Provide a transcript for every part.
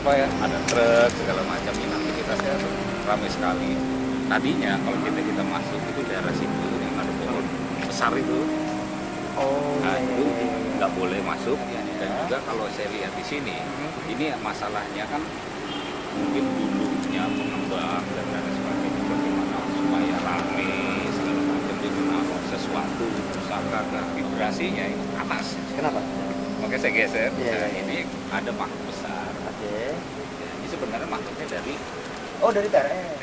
apa ya, ada truk segala macam ini aktivitasnya ramai sekali. Tadinya kalau kita masuk itu daerah situ yang ada pohon besar itu, Oh, nah iya, itu iya, iya. nggak boleh masuk. Iya, iya. Dan juga kalau saya lihat di sini, ini masalahnya kan mungkin dulunya pengembang dan lain sebagainya, bagaimana supaya rame segala macam itu, sesuatu usaha ke vibrasinya itu atas. Kenapa? Makanya saya geser. Iya, Nah, iya. ini ada makhluk besar. Oke. Ini sebenarnya makhluknya dari Oh, dari TRS.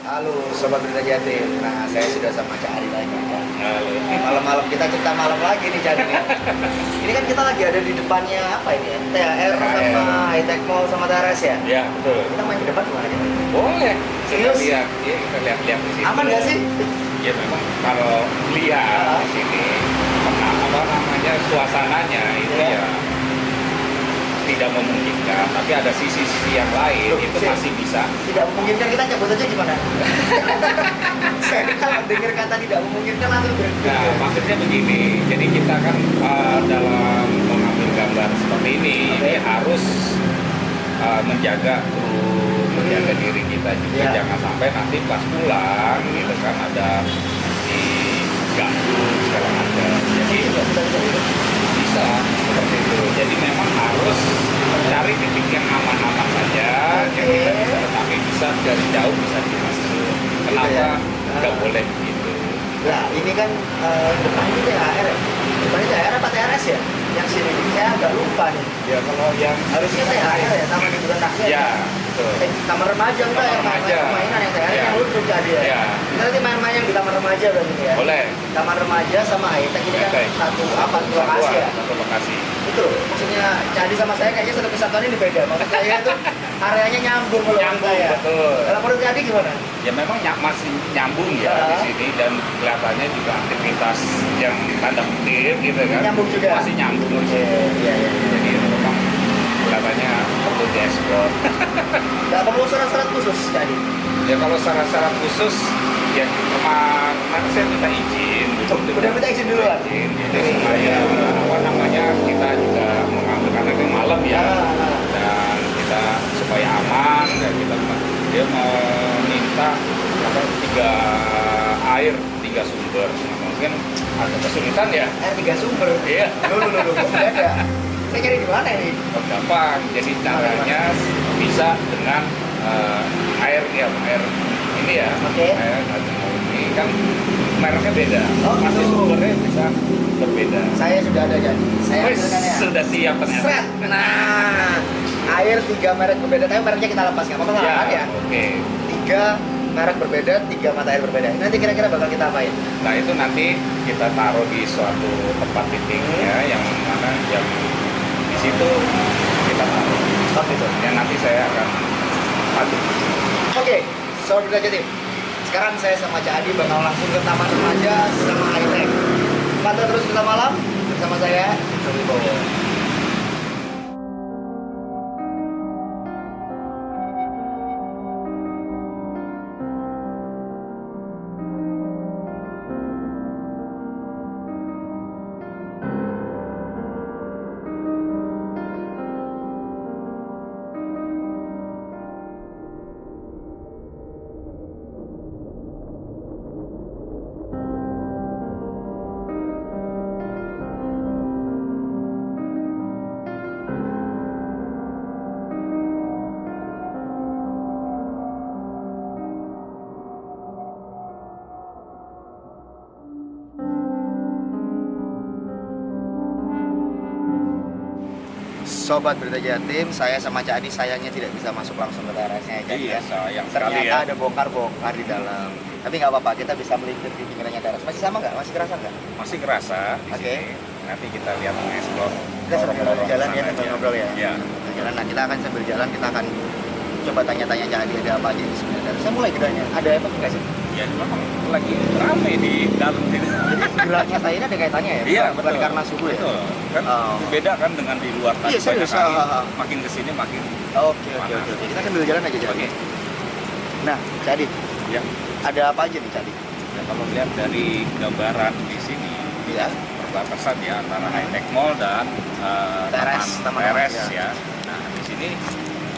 Halo Sobat Berita Jatim. Nah, saya sudah sama Cak Ari lagi. Malam-malam kita cerita malam lagi nih Cak ini. Ini kan kita lagi ada di depannya apa ini ya? THR sama High-Tech Mall sama TRS ya? Ya, betul. Kita main ke depan gimana kita? Boleh. Kita Serius? lihat, ya kita lihat di sini. Aman nggak sih? Ya memang kalau lihat di sini, apa namanya, suasananya itu Ya. ya tidak memungkinkan. Tapi ada sisi-sisi yang lain Loh, itu sih. masih bisa. Tidak memungkinkan, kita cabut aja gimana? Saya kalau dengar kata tidak memungkinkan langsung berhenti. Nah, maksudnya begini. Jadi kita kan dalam mengambil gambar seperti ini harus menjaga kru, menjaga diri kita juga, Ya. jangan sampai nanti pas pulang gitu kan ada diganggu segala macam. Jadi bisa seperti itu. Jadi memang harus cari titik yang aman-aman saja, yang kita bisa tetapi bisa dari jauh bisa dimasuk. Kenapa ya? nggak boleh begitu? Nah, ini kan depan itu THR ya? Depan itu THR apa TRS ya? Yang sini, saya agak lupa nih. Ya kalau yang Harusnya THR ya, Taman Hiburan Rakyat. ya betul. Taman remaja enggak Taman yang remaja. mainan yang THR Ya. yang lucu jadi ya. Ya. Kita nanti main-main yang di Taman Remaja berarti ya. Boleh. Taman Remaja sama High-Tech ini kan High-Tech. satu apa dua lokasi ya? Satu lokasi. Itu loh, maksudnya Cadi sama saya kayaknya satu kesatuan ini beda. Maksud saya itu areanya nyambung kalau menurut Nyambung, saya. betul. Kalau menurut Cadi gimana? Ya memang masih nyambung ya di sini, dan kelihatannya juga aktivitas yang tanda kutip gitu kan. Nyambung juga. Masih nyambung. Iya. Jadi memang kelihatannya perlu dieksplor. Nggak perlu syarat-syarat khusus Cadi. Ya kalau syarat-syarat khusus ya kemarin saya minta izin. Udah minta izin duluan? Izin, jadi supaya apa namanya kita juga mengambil karena ini malam ya, dan kita supaya aman dan kita dia meminta apa 3 sumber. Nah, mungkin ada kesulitan ya. Air 3 sumber. Iya. Loh, kok nggak ada? Saya cari di mana ini? Oh, gampang. Jadi caranya bisa dengan air ini ya. Oke. Air ini kan mereknya beda. Oh, Pasti gitu. sumbernya bisa berbeda. Saya sudah ada jadi. Saya Wih, ambilkan ya. sudah siap ternyata. Seret. Nah, air 3 merek berbeda. Tapi mereknya kita lepas nggak apa-apa Ya, ya. oke. 3 merek berbeda, 3 mata air berbeda. Ini nanti kira-kira bakal kita apain? Nah itu nanti kita taruh di suatu tempat titiknya yang mana yang di situ kita taruh. Oh gitu. Yang nanti saya akan padu. Oke, Sobat Berita Jatim. Sekarang saya sama Cak Adi bakal langsung ke Taman Remaja sama High-Tech. Pantau terus kita malam bersama saya, Jody Bowo. Sobat Berita Jatim, saya sama Cak Adi sayangnya tidak bisa masuk langsung ke terasnya ya. Iya, sayang sekali Ternyata ya. ada bongkar-bongkar di dalam. Tapi nggak apa-apa, kita bisa melintir di pinggirannya teras. Masih sama nggak? Masih kerasa nggak? Masih kerasa di Oke. sini. Nanti kita lihat mengeksplor. Kita sambil lorong-lorong jalan ya, sana sambil aja. ngobrol ya. Iya. Jalan. Nah, kita akan sambil jalan, kita akan coba tanya-tanya Cak Adi ada apa aja di sebelah teras. Saya mulai gedanya. Ada apa nggak sih? Ya memang lagi rame di dalam sini. Jadi geraknya saya ini ada kaitannya ya? Iya, Bukan betul. karena suhu ya? Betul. Kan Oh. beda kan dengan di luar tadi. Iya, serius. banyak angin. Ah. Makin kesini makin. Oke. Kita sambil jalan aja, Cak Adi. Oke. Nah, Cak Adi, Ya. ada apa aja nih Cak Adi? Ya, kalau lihat dari gambaran di sini, Iya. perbatasan ya antara High Tech Mall dan Taman Teres ya. ya. Nah di sini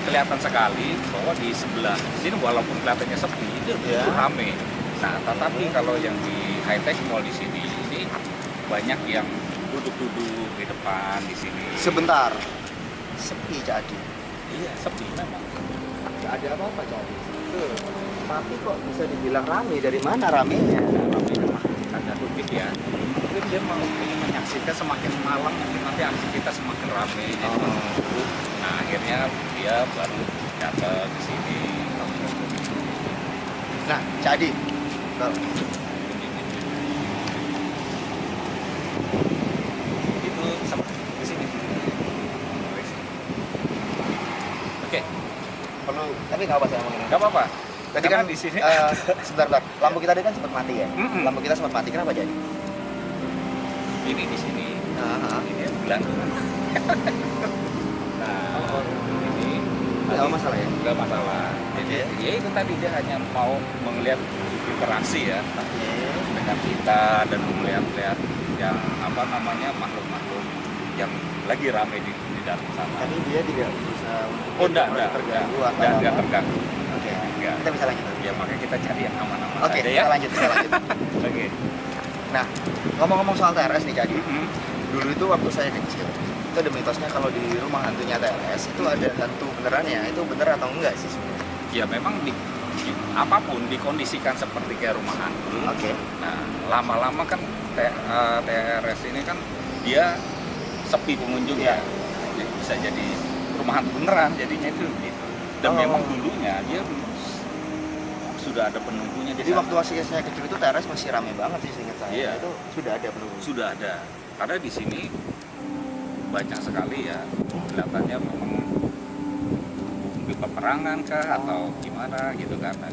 kelihatan sekali bahwa di sebelah sini walaupun kelihatannya sepi, itu Ya. ramai. Nah tetapi kalau yang di High Tech Mall di sini ini banyak yang duduk-duduk di depan di sini. Sebentar. Sepi Cak Adi. Iya sepi memang. Gak ada apa-apa Cak Adi. Tapi kok bisa dibilang rame? Dari mana ramenya? Ramai memang ada dikit ya. Mungkin dia mau ingin menyaksikan semakin malam nanti aktivitas semakin ramai. Jadi Oh. nah akhirnya dia baru datang ke sini. Nah, Cak Adi. Itu sama di sini. Oke, Perlu, tapi nggak apa saya ngomongin. nggak apa-apa. Tadi Karena kan di sini sebentar. Lampu kita tadi kan sempat mati ya. Mm-mm. Lampu kita sempat mati. Kenapa jadi? ini di sini. Nah, Ini gelantungan. Nah, ini nggak masalah ya. nggak masalah. Jadi ya itu tadi dia hanya mau melihat interaksi ya dengan kita dan melihat-lihat yang apa namanya makhluk-makhluk yang lagi ramai di dalam sana. Tapi dia tidak bisa. Oh enggak terganggu atau enggak apa. terganggu. Oke. Enggak. Kita bisa lanjut. Ya makanya kita cari yang aman-aman Oke, saja ya. kita lanjut. Oke. Nah, ngomong-ngomong soal TRS nih Cak Adi. Mm-mm. Dulu itu waktu saya kecil, itu ada mitosnya kalau di rumah hantunya TRS itu ada hantu benerannya. Itu bener atau enggak sih sebenarnya? Ya memang apapun dikondisikan seperti kayak rumah hantu. Oke. Nah, lama-lama kan TRS ini kan dia sepi pengunjung ya. Jadi bisa jadi rumah hantu beneran jadinya itu gitu. Dan Oh. memang dulunya dia sudah ada penunggunya di Jadi sana. waktu saya kecil itu TRS masih ramai banget sih seingat saya. Iya. Itu sudah ada penunggu. Sudah ada. Karena di sini banyak sekali ya kelihatannya memang mungkin peperangan kah atau gimana gitu kan. Nah,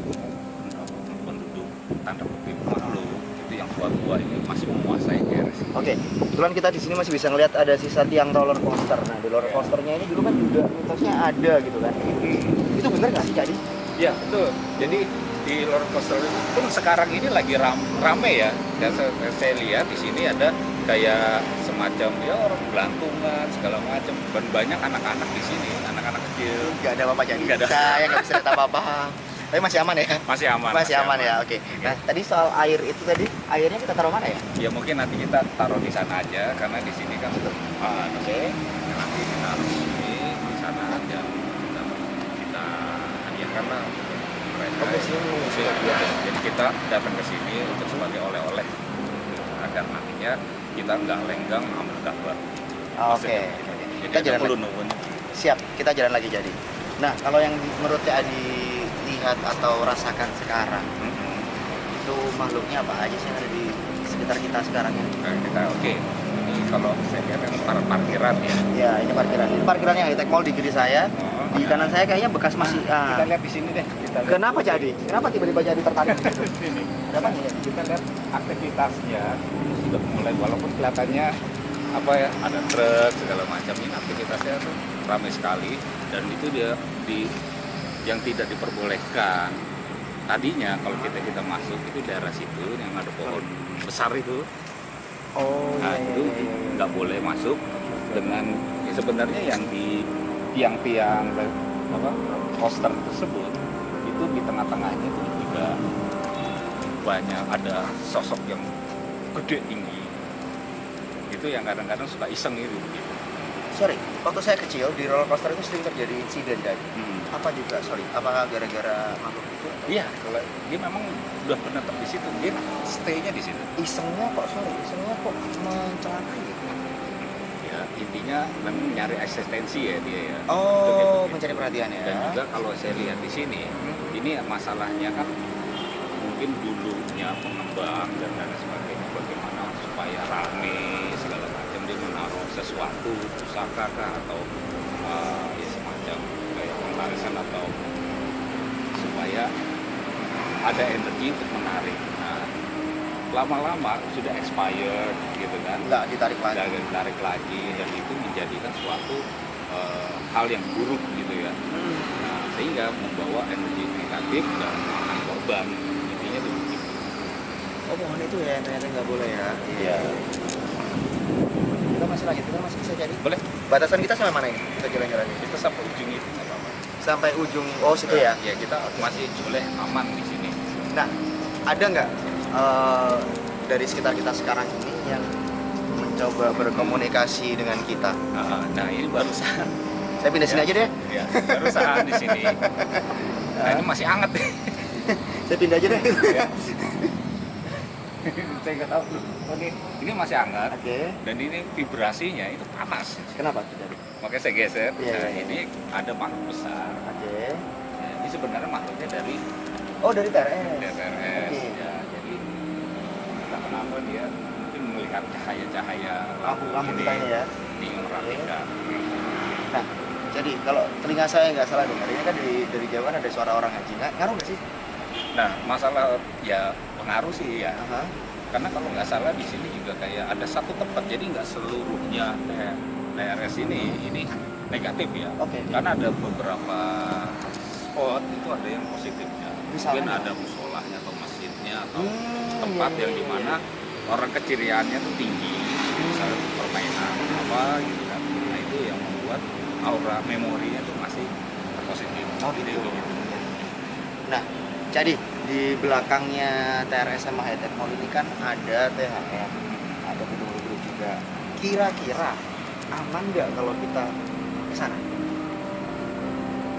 penduduk tanda kutip makhluk itu yang tua-tua ini masih menguasai TRS. Oke, kebetulan kita di sini masih bisa ngelihat ada sisa tiang roller coaster. Nah, di roller coasternya ini dulu kan juga mitosnya ada gitu kan. Itu bener nggak sih jadi? Ya betul. Jadi di roller coaster itu pun sekarang ini lagi rame ya. Dan saya lihat di sini ada kayak semacam ya orang gelantungan segala macam dan banyak anak-anak di sini, anak-anak kecil. Nggak ada apa-apa jadi. Nggak ada. Saya nggak bisa lihat apa-apa. Tapi masih aman ya? Masih aman. Masih aman ya, oke. Nah, tadi soal air itu tadi, airnya kita taruh mana ya? Ya mungkin nanti kita taruh di sana aja karena di sini kan Oke. nanti kita taruh di sana aja kita hadiahkan lah mereka. Oke, sini. Ya. Jadi kita datang ke sini untuk sebagai oleh-oleh agar nantinya kita nggak lenggang ambil gambar. Oke. Jadi Kita ada jalan perlu lagi. nungguin. Siap, kita jalan lagi jadi. Nah, kalau yang menurut Cak Adi lihat atau rasakan sekarang, itu makhluknya apa aja sih yang ada di sekitar kita sekarang ini? Nah, kita oke. Ini kalau saya lihat kan parkiran ya. Ya, ini parkiran. Ini parkirannya High Tech Mall di kiri saya. Di kanan saya kayaknya bekas masih. Kita lihat di sini deh. Kita lihat. Kenapa Cak Adi? Kenapa tiba-tiba jadi tertarik? Sini. Ada apa nih? Kita lihat aktivitasnya ini sudah mulai walaupun kelihatannya apa ya ada truk segala macam ini aktivitasnya tuh ramai sekali dan itu dia di yang tidak diperbolehkan tadinya kalau kita masuk itu daerah situ yang ada pohon besar itu. Oh, Nah itu nggak boleh masuk dengan ya sebenarnya yang di tiang-tiang apa poster tersebut itu di tengah-tengahnya itu juga banyak ada sosok yang gede tinggi itu yang kadang-kadang suka iseng itu gitu. Sorry, waktu saya kecil di roller coaster itu sering terjadi insiden jadi. Apa juga, sorry, apakah gara-gara makhluk itu? Iya, kalau dia memang udah pernah di situ, dia stay-nya di situ. Isengnya kok, sorry, isengnya kok mencelakai gitu? Ya, intinya memang nyari eksistensi ya dia ya. Oh, Untuk mencari perhatian ya. Dan juga kalau saya lihat di sini, ini masalahnya kan mungkin dulunya pengembang dan lain sebagainya, bagaimana supaya rame segala macam, dia menaruh sesuatu pusaka kah atau ya semacam kayak pengarisan atau supaya ada energi untuk menarik. Nah, lama-lama sudah expired gitu kan, Nggak ditarik lagi. nggak ditarik lagi, dan itu menjadikan suatu hal yang buruk gitu ya. Nah, sehingga membawa energi negatif dan akan korban, intinya itu begitu. Oh, pohon itu ya ternyata nggak boleh ya. Iya. Kita masih lanjut, kita masih bisa jadi. Boleh, Batasan kita sampai mana ini? Kita jalan-jalan ini. kita sampai ujung itu nggak apa-apa. Sampai ujung. Oh, situ ya. Ya kita masih boleh aman di sini. Nah, ada nggak dari sekitar kita sekarang ini yang mencoba berkomunikasi dengan kita? Nah ini barusan. Saya pindah sini Ya. aja deh. Ya, barusan di sini. Nah ini masih hangat deh. Saya pindah aja deh. Ya. Saya nggak tahu. Oke. Ini masih hangat. Oke. Dan ini vibrasinya itu panas. Kenapa tidak? Makanya saya geser. Iya, Nah iya. ini ada makhluk besar. Oke. Nah, ini sebenarnya makhluknya dari Oh, dari TRS. TRS. Oke. Ya, jadi entah kenapa dia mungkin melihat cahaya-cahaya Lampu kita ini ya. Ingin merapikan. Nah, jadi kalau telinga saya nggak salah dengar, ini kan dari jauh kan ada suara orang ngaji. Ngaruh nggak sih? Nah, masalah ya pengaruh sih ya. Aha. Karena kalau nggak salah di sini juga kayak ada satu tempat, jadi nggak seluruhnya TRS ini negatif ya. Oke. Karena ada beberapa spot itu ada yang positifnya. Mungkin Misalnya? ada musolahnya atau masjidnya atau Hmm, tempat iya, yang iya, dimana orang keciriannya tuh tinggi, misalnya permainan apa gitu kan. Nah itu yang membuat aura memorinya tuh masih positif. Oh, Jadi gitu. begitu. Nah, jadi di belakangnya TRS sama Hightech Mall ini kan ada THR, ada gedung-gedung juga. Kira-kira aman nggak kalau kita ke sana?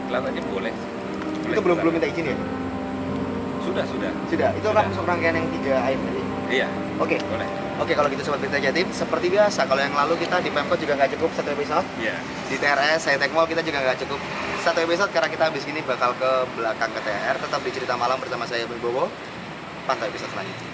Kelihatannya boleh. Itu belum minta izin ya? Sudah. Sudah. Itu Sudah. langsung rangkaian yang 3 AM tadi. Iya, Oke. boleh. Oke, kalau gitu Sobat Berita Jatim, seperti biasa, kalau yang lalu kita di Pemkot juga nggak cukup satu episode. Iya. Di TRS, Hightech Mall kita juga nggak cukup satu episode karena kita habis ini bakal ke belakang ke TR. Tetap di Cerita Malam bersama saya Wibowo. Pantau episode selanjutnya.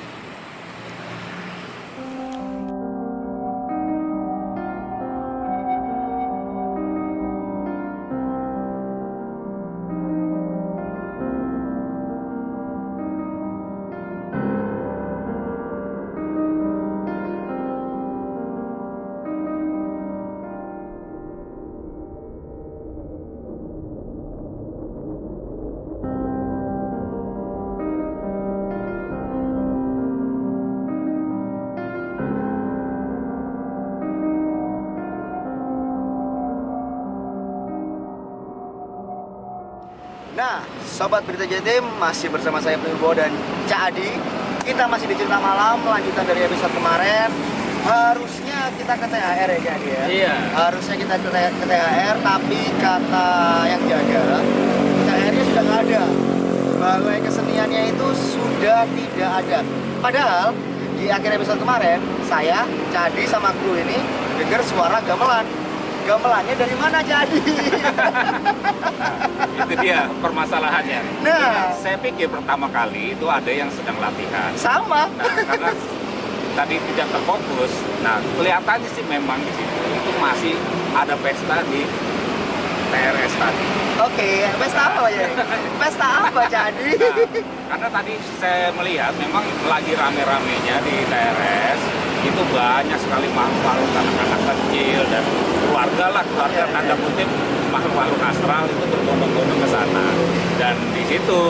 Nah, Sobat Berita Jatim, masih bersama saya Wibowo dan Cak Adi. Kita masih di Cerita Malam, lanjutan dari episode kemarin. Harusnya kita ke THR ya Cak Adi ya? Iya. Harusnya kita ke THR, tapi kata yang jaga, THR-nya sudah nggak ada. Balai keseniannya itu sudah tidak ada. Padahal di akhir episode kemarin, saya, Cak Adi sama kru ini dengar suara gamelan. Gamelannya dari mana Cak Adi? Itu dia permasalahannya. Nah. Saya pikir pertama kali itu ada yang sedang latihan. Sama. Nah, karena tadi tidak terfokus. Nah, kelihatannya sih memang di situ itu masih ada pesta di TRS tadi. Oke, pesta apa ya? Pesta apa jadi? Nah, karena tadi saya melihat memang lagi rame-ramenya di TRS itu banyak sekali makhluk-makhluk anak-anak kecil dan keluarga tanda kutip makhluk-makhluk astral itu berbondong-bondong ke sana. Dan di situ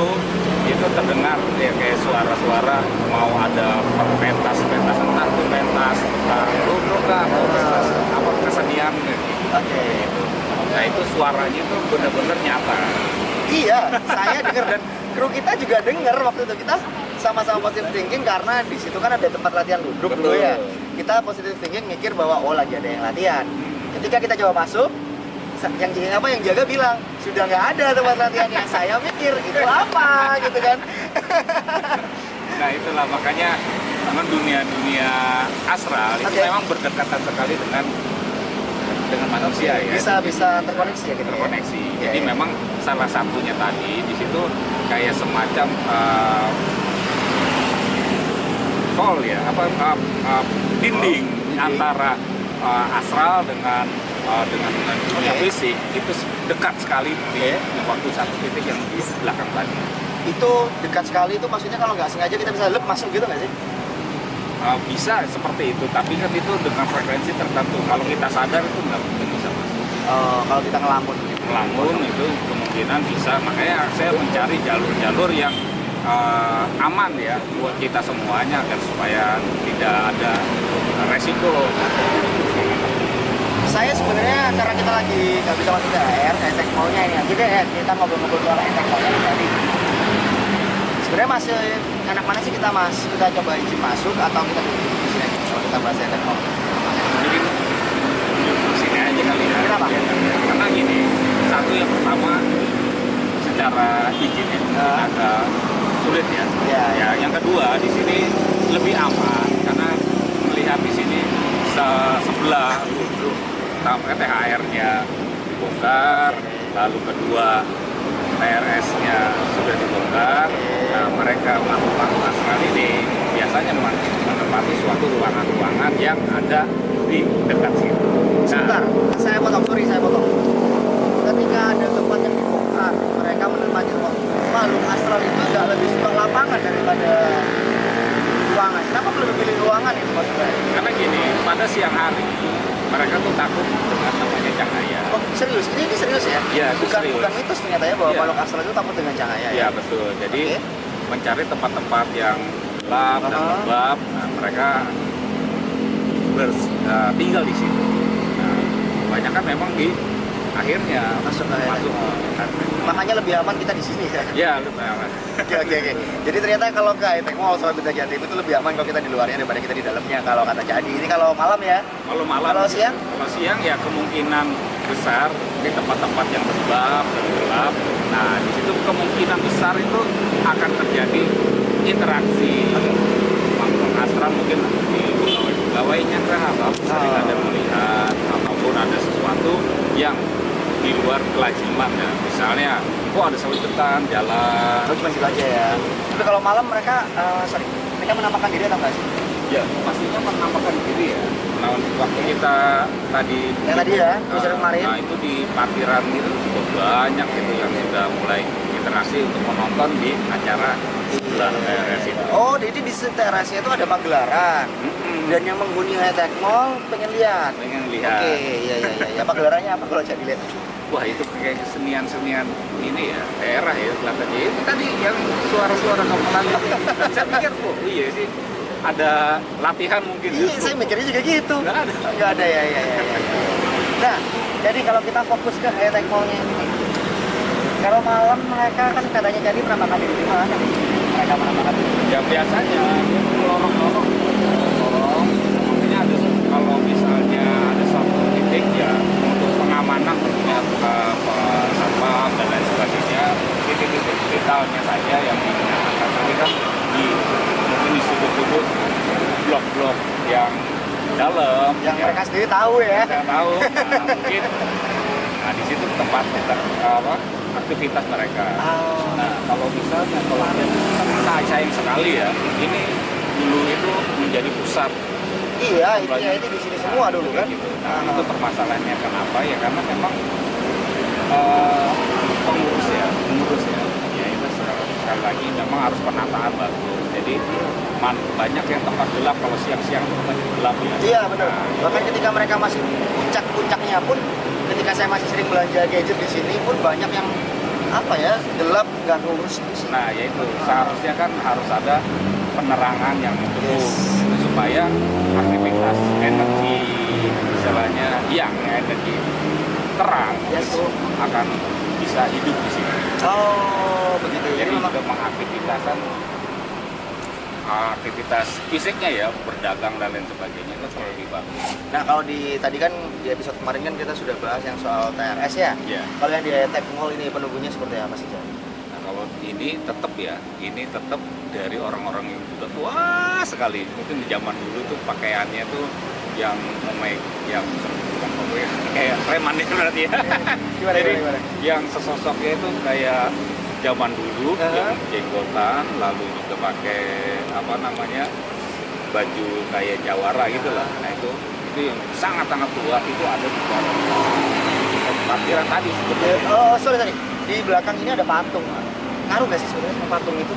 itu terdengar ya kayak suara-suara mau ada pentas entah itu pentas tentang ludruk atau pentas apa kesenian gitu. Oke. Nah itu suaranya itu benar-benar nyata. Iya, saya dengar dan kru kita juga dengar waktu itu. Kita sama-sama positive thinking karena di situ kan ada tempat latihan ludruk dulu ya. Kita positive thinking mikir bahwa oh lagi ada yang latihan. Ketika kita coba masuk, yang jaga bilang sudah nggak ada tempat latihannya. Saya mikir itu apa gitu kan. Nah itulah makanya memang dunia astral itu Oke. memang berdekatan sekali dengan dengan manusia ya. Bisa terkoneksi ya gitu. Terkoneksi. Ya? Jadi memang salah satunya tadi di situ kayak semacam call ya, dinding antara astral dengan dunia fisik itu dekat sekali di waktu satu titik yang di belakang tadi. Itu dekat sekali itu maksudnya kalau nggak sengaja kita bisa masuk gitu nggak sih? Bisa seperti itu, tapi kan itu dengan frekuensi tertentu. Kalau kita sadar itu nggak mungkin bisa masuk. Kalau kita ngelamun gitu. Ngelamun itu kemungkinan bisa, makanya saya mencari jalur-jalur yang aman ya buat kita semuanya agar supaya tidak ada resiko. Saya sebenarnya karena kita lagi nggak bisa masuk THR, Etek Mall-nya ini, jadi ya kita ngobrol-ngobrol soal Etek Mall-nya tadi. Sebenarnya masih enak mana sih kita coba izin masuk atau kita duduk di sini aja kalau kita bahas Etek Mall? Jadi di sini aja kali ya. Kenapa? Karena gini, satu yang pertama secara izin ya agak sulit ya. Ya. Yang kedua di sini lebih aman karena melihat di sini sebelah THR-nya dibongkar, lalu kedua TRS-nya sudah dibongkar. Nah, mereka makhluk-makhluk astral ini biasanya menempati suatu ruangan-ruangan yang ada di dekat situ. Sebentar, saya potong. Ketika ada tempat yang dibongkar, mereka menempati makhluk astral itu nggak lebih suka lapangan daripada ruangan. Kenapa lebih pilih ruangan itu maksudnya? Karena gini, pada siang hari mereka tuh takut dengan namanya cahaya. Oh serius? Ini serius ya? Iya, serius. Bukan mitos ternyata ya bahwa makhluk astral itu takut dengan cahaya. Iya betul. Jadi mencari tempat-tempat yang gelap dan lembab. Nah, mereka tinggal di situ. Nah, banyak kan memang di akhirnya masuk. Makanya lebih aman kita di sini ya. Iya, lebih aman. Oke. Jadi ternyata kalau ke Etek Mall Sobat Benda Jatim itu lebih aman kalau kita di luarnya daripada kita di dalamnya. Kalau kata Jadi, ini kalau malam ya. Kalau malam. Kalau siang? Kalau siang ya kemungkinan besar di tempat-tempat yang lembab dan gelap. Nah, di situ kemungkinan besar itu akan terjadi interaksi makhluk astral mungkin di pegawainya atau sering ada melihat ataupun ada sesuatu yang di luar kelaziman ya. Misalnya, kok ada seliwetan jalan. Oh, cuma gitu aja ya. Tapi kalau malam mereka menampakkan diri atau enggak sih? Ya, pastinya menampakkan diri ya. Nah, waktu kita tadi kemarin. Nah, itu di parkiran itu cukup banyak gitu yang sudah mulai interaksi untuk menonton di acara sebelah TRS itu. Oh, jadi di TRS itu ada pagelaran. Dan yang menghuni Etek Mall pengen lihat. Oke, iya. Pagelarannya apa kalau jadi lihat? Wah, itu kayak kesenian-senian ini ya, daerah ya kelihatannya. Itu tadi yang suara-suara gamelan itu. Saya pikir, oh iya sih, ada latihan mungkin. Iya, saya mikirnya juga gitu. Nggak ada ya. Nah, jadi kalau kita fokus ke Etek Mall-nya ini, kalau malam mereka kan katanya jadi penampakan diri di mana? Mereka menampakkan diri. Ya biasanya lorong-lorong. Makanya ada kalau misalnya ada satu titik ya untuk pengamanan tentunya satpam dan lain sebagainya, titik-titik vitalnya saja yang dinyatakan. Tapi kan mungkin di sudut-sudut blok-blok yang dalam yang mereka sendiri tahu ya. Saya tahu. Nah, mungkin di situ tempat aktivitas mereka. Nah, kalau misalnya sayang sekali ya, ini dulu itu menjadi pusat. Iya, ini di sini semua dulu kan. Gitu. Nah, itu permasalahannya kenapa ya? Karena memang pengurus ya, ya itu sekali lagi memang harus penataan bagus. Jadi banyak yang tempat gelap kalau siang-siang itu tempat gelap ya. Iya benar. Bahkan ketika mereka masih puncak-puncaknya pun, ketika saya masih sering belanja gadget di sini pun banyak yang gelap nggak ngurus. Nah yaitu seharusnya kan harus ada penerangan yang cukup supaya aktivitas energi misalnya energi terang itu akan bisa hidup di sini. Oh begitu. Jadi juga aktivitas fisiknya ya, berdagang dan lain sebagainya itu lebih bagus. Nah kalau tadi kan di episode kemarin kan kita sudah bahas yang soal TRS ya. Yeah. Kalau yang di Etek Mall ini penunggunya seperti apa sih? Nah kalau ini tetap dari orang-orang yang sudah tua sekali. Mungkin di zaman dulu tuh pakaiannya tuh yang yang bukan pemegah, kayak preman itu berarti ya. Gimana, Jadi gimana? yang sesosoknya itu kayak zaman dulu yang jenggotan, lalu juga pakai apa namanya baju kayak jawara gitu lah. Nah itu yang sangat tua itu ada di dalam parkiran tadi sebetulnya. Oh, sorry. Di belakang ini ada patung. Ngaruh nggak sih sebenarnya sama patung itu?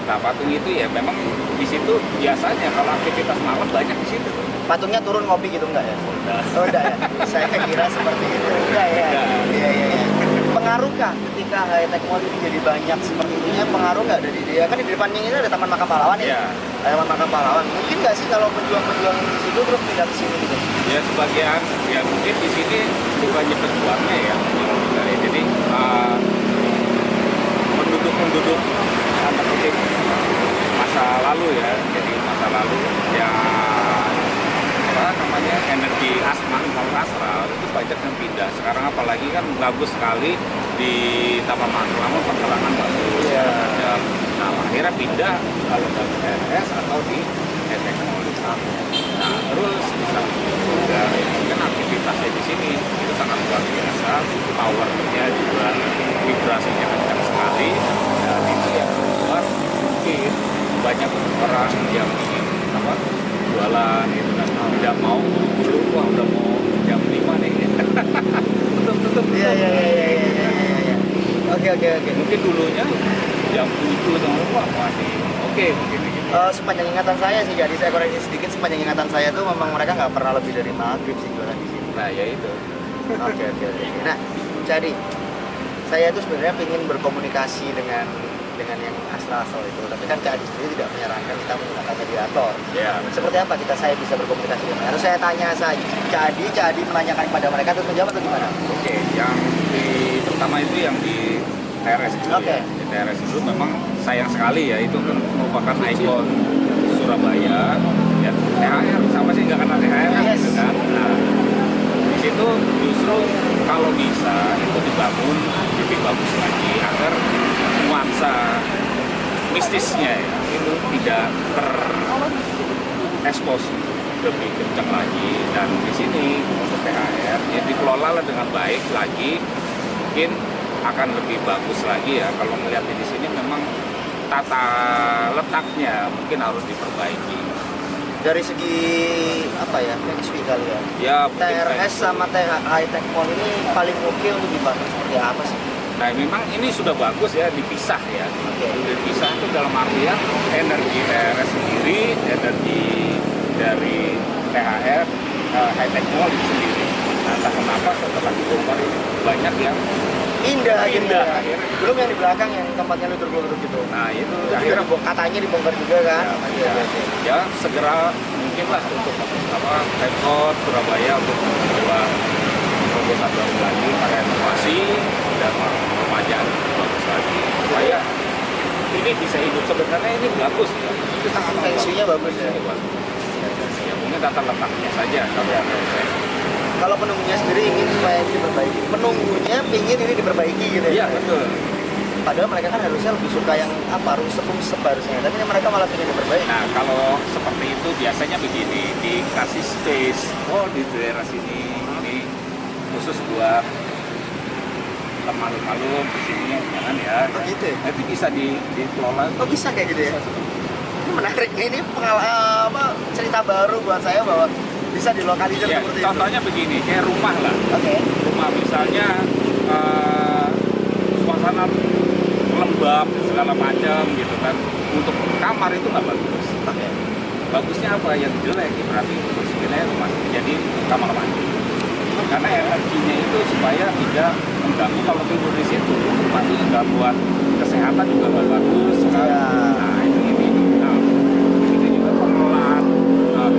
Nah patung itu ya memang di situ biasanya kalau aktivitas malam banyak di situ. Patungnya turun ngopi gitu enggak ya? Udah. Oh, enggak ya? Saya kira seperti itu. Enggak ya? Iya. Pengaruhkah ketika high tech mall ini jadi banyak seperti ini? Pengaruh nggak dari dia? Kan di depannya ini ada Taman Makam Pahlawan ya? Iya. Taman Makam Pahlawan. Mungkin nggak sih kalau pejuang-pejuang di situ terus pindah ke sini gitu? Ya sebagian ya mungkin di sini bukannya pejuangnya ya, jadi penduduk tanda kutip masa lalu ya, jadi masa lalu ya apa namanya energi astral itu banyak yang pindah. Sekarang apalagi kan bagus sekali di Taman Makam perkelangan bagus. Iya. Nah akhirnya pindah kalau dari RS atau di teknologi. Nah terus bisa juga kan aktivitasnya di sini itu sangat luar biasa, powernya juga vibrasinya kencang sekali. Dan itu yang membuat mungkin banyak orang yang ingin apa jualan gitu kan, tidak mau buru, wah udah mau jam 5 nih. tutup. Iya. Oke. Mungkin dulunya jam 7 atau wah masih oke mungkin gitu. Sepanjang ingatan saya sih, jadi saya koreksi sedikit, sepanjang ingatan saya tuh memang mereka nggak pernah lebih dari maghrib sih jualan di sini. Nah ya itu. Oke. Nah, jadi saya tuh sebenarnya ingin berkomunikasi dengan yang asal itu, tapi kan Cak Adi sendiri tidak menyarankan kita menggunakan mediator. Ya. Seperti apa saya bisa berkomunikasi dengan mereka? Harus saya tanya saja, Cak Adi menanyakan kepada mereka terus menjawab atau gimana? Oke, yang pertama itu yang di TRS dulu Oke. ya. Di TRS dulu memang sayang sekali ya, itu kan merupakan ikon Surabaya. Ya, THR sama sih nggak kenal THR kan, Yes. gitu kan. Nah, di situ justru kalau bisa itu dibangun lebih bagus lagi agar nuansa mistisnya ya itu tidak terekspos lebih kencang lagi. Dan di sini untuk THR ya dikelola dengan baik lagi, mungkin akan lebih bagus lagi ya. Kalau melihat di sini memang tata letaknya mungkin harus diperbaiki. Dari segi apa ya, feng shui kali ya? Ya mungkin TRS sama high tech mall ini paling oke untuk dibangun seperti apa sih? nah memang ini sudah bagus ya dipisah ya. Oke. Dipisah itu dalam artian energi TRS sendiri, energi dari THR high tech mall itu sendiri. Nah entah kenapa setelah dibongkar ini banyak yang Indah. Indah. Belum yang di belakang yang tempatnya ludruk-ludruk gitu. nah itu Itu juga akhirnya katanya dibongkar juga kan? ya segera mungkin lah untuk apa Pemkot Surabaya untuk membuat terobosan baru lagi pakai inovasi dan permajaan bagus lagi supaya ini bisa hidup. Sebenarnya ini bagus ya, itu sangat Feng shui-nya bagus ya. bagus. Ya mungkin tata letaknya saja kalau menurut saya. Kalau penunggunya sendiri ingin supaya ini diperbaiki, penunggunya ingin ini diperbaiki gitu Iya ya? betul. Padahal mereka kan harusnya lebih suka yang apa, rusep harusnya, tapi mereka malah ingin diperbaiki. Nah kalau seperti itu biasanya begini, dikasih space, oh di daerah sini ini khusus buat malu-malu di sini jangan ya. Oh gitu ya? Nanti bisa dikelola. Oh bisa kayak gitu ya? Ini menarik nih, ini pengalaman cerita baru buat saya bahwa bisa dilokalisir Ya, seperti contohnya begini, kayak rumah lah. itu. Oke. Rumah misalnya suasana lembab segala macam gitu kan. Untuk kamar itu nggak bagus. Oke. Bagusnya apa yang jelek berarti untuk sebenarnya rumah jadi kamar mandi. Karena energinya itu supaya tidak mengganggu kalau tidur di situ. Rumah itu nggak buat kesehatan juga nggak bagus kan. Ya. Nah ini. Nah, itu juga pengelolaan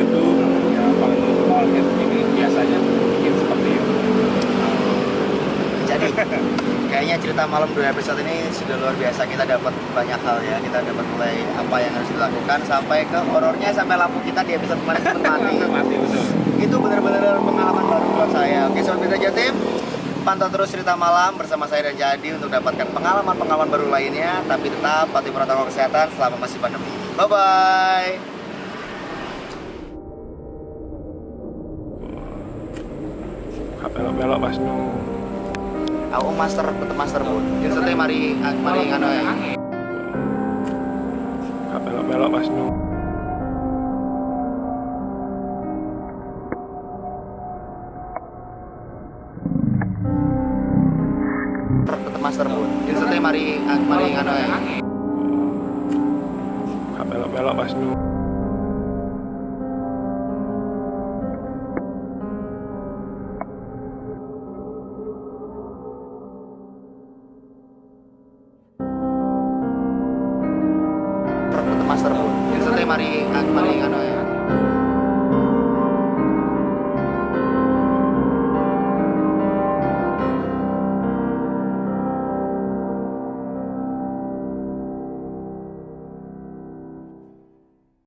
gedung ya bangun mall gitu. Ini biasanya bikin seperti itu. Jadi kayaknya cerita malam 2 episode ini sudah luar biasa. Kita dapat banyak hal ya. Kita dapat mulai apa yang harus dilakukan sampai ke horornya, sampai lampu kita di episode kemarin sempat mati. Mati betul. Itu benar-benar pengalaman baru buat saya. Oke Sobat Mitra Jatim, pantau terus cerita malam bersama saya dan Jadi untuk dapatkan pengalaman-pengalaman baru lainnya. Tapi tetap patuhi protokol kesehatan selama masih pandemi. Bye-bye. Belok-belok pas nu. Aku master, tetep master pun. Jadi setnya mari ngano ya. Gak belok-belok pas nu. Tetep master pun. Jadi setnya mari ngano ya. Gak belok-belok pas nu. Tetep master pun. Jadi setnya mari ngano ya.